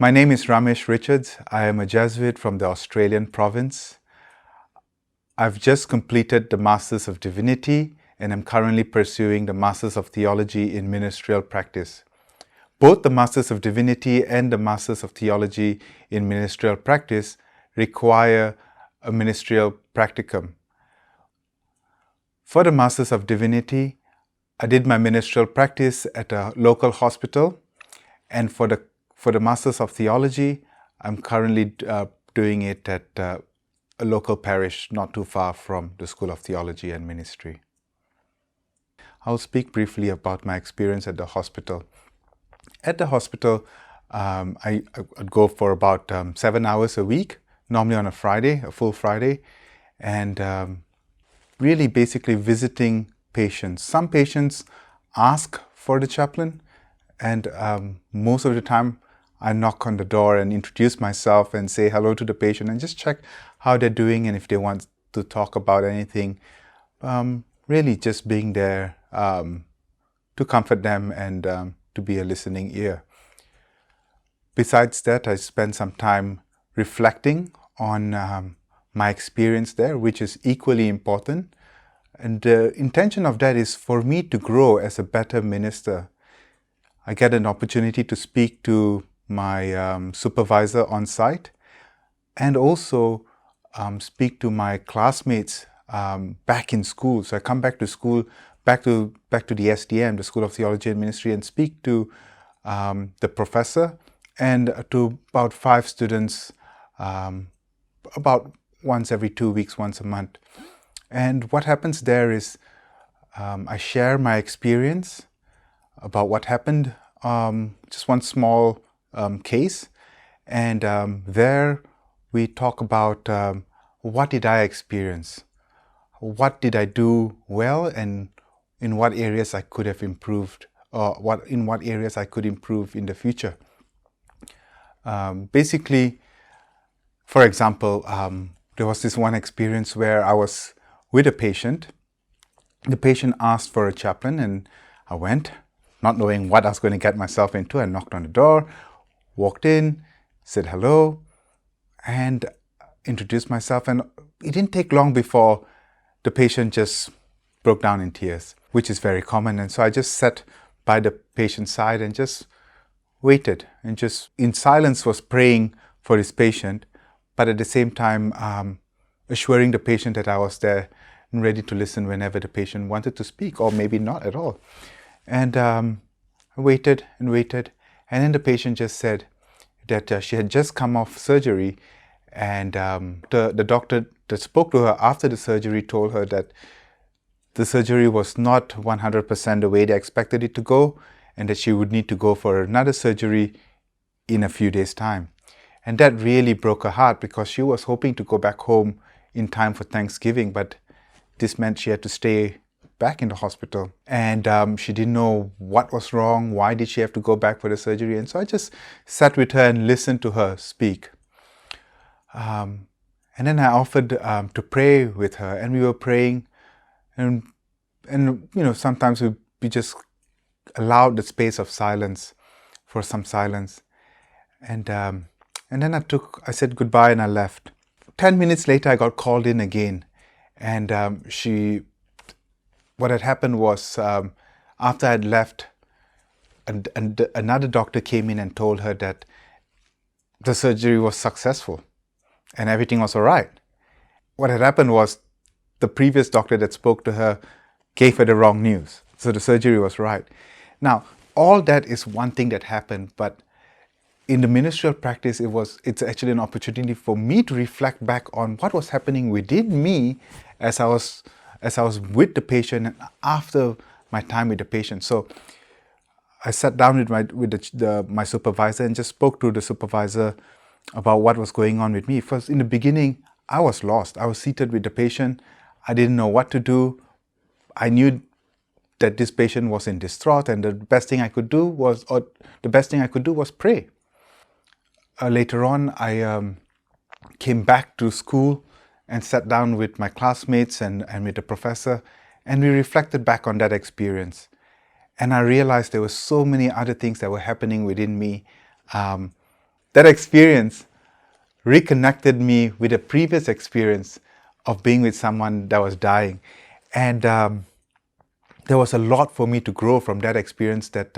My name is Ramesh Richards. I am a Jesuit from the Australian province. I've just completed the Masters of Divinity and I'm currently pursuing the Masters of Theology in Ministerial Practice. Both the Masters of Divinity and the Masters of Theology in Ministerial Practice require a ministerial practicum. For the Masters of Divinity, I did my ministerial practice at a local hospital, and for the Masters of Theology, I'm currently doing it at a local parish not too far from the School of Theology and Ministry. I'll speak briefly about my experience at the hospital. At the hospital, I'd go for about 7 hours a week, normally on a Friday, a full Friday, and really basically visiting patients. Some patients ask for the chaplain, and most of the time I knock on the door and introduce myself and say hello to the patient and just check how they're doing and if they want to talk about anything. Really just being there to comfort them and to be a listening ear. Besides that, I spend some time reflecting on my experience there, which is equally important. And the intention of that is for me to grow as a better minister. I get an opportunity to speak to my supervisor on site and also speak to my classmates back in school. So I come back to school, back to the SDM, the School of Theology and Ministry, and speak to the professor and to about 5 students about once every 2 weeks, once a month. And what happens there is I share my experience about what happened, just one small case, and there we talk about what did I experience, what did I do well, and in what areas I could have improved, or in what areas I could improve in the future. Basically, for example, there was this one experience where I was with a patient. The patient asked for a chaplain and I went, not knowing what I was going to get myself into. I knocked on the door, walked in, said hello, and introduced myself. And it didn't take long before the patient just broke down in tears, which is very common. And so I just sat by the patient's side and just waited and just in silence was praying for this patient, but at the same time assuring the patient that I was there and ready to listen whenever the patient wanted to speak, or maybe not at all. And I waited and waited, and then the patient just said that she had just come off surgery, and the doctor that spoke to her after the surgery told her that the surgery was not 100% the way they expected it to go, and that she would need to go for another surgery in a few days' time. And that really broke her heart because she was hoping to go back home in time for Thanksgiving, but this meant she had to stay back in the hospital, and she didn't know what was wrong, why did she have to go back for the surgery. And so I just sat with her and listened to her speak. And then I offered to pray with her, and we were praying, and you know, sometimes we just allowed the space of silence for some silence. And then I said goodbye and I left. 10 minutes later, I got called in again, and what had happened was after I'd left, another doctor came in and told her that the surgery was successful and everything was all right. What had happened was the previous doctor that spoke to her gave her the wrong news, so the surgery was right. Now, all that is one thing that happened, but in the ministerial practice, it's actually an opportunity for me to reflect back on what was happening within me as I was with the patient and after my time with the patient. So I sat down with my supervisor and just spoke to the supervisor about what was going on with me. First, in the beginning, I was lost. I was seated with the patient. I didn't know what to do. I knew that this patient was in distraught, and the best thing I could do was pray. Later on, I came back to school and sat down with my classmates and with the professor, and we reflected back on that experience. And I realized there were so many other things that were happening within me that experience reconnected me with a previous experience of being with someone that was dying. And there was a lot for me to grow from that experience that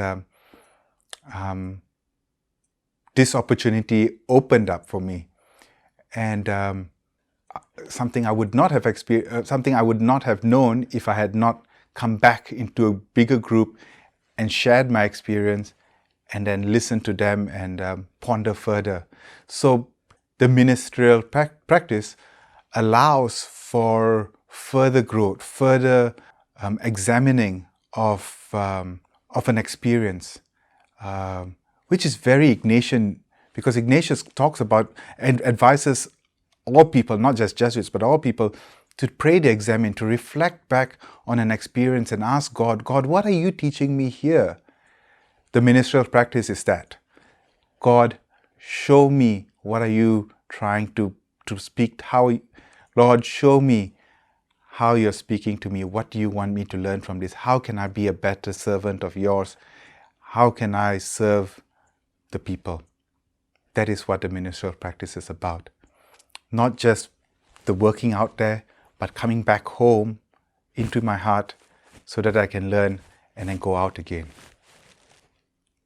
this opportunity opened up for me. And something I would not have something I would not have known if I had not come back into a bigger group and shared my experience and then listened to them and ponder further. So the ministerial practice allows for further growth, further examining of an experience, which is very Ignatian, because Ignatius talks about and advises all people, not just Jesuits, but all people, to pray the examine, to reflect back on an experience and ask God, what are you teaching me here? The ministerial practice is that. God, show me, what are you trying to speak? Lord, show me how you're speaking to me. What do you want me to learn from this? How can I be a better servant of yours? How can I serve the people? That is what the ministerial practice is about. Not just the working out there, but coming back home into my heart so that I can learn and then go out again.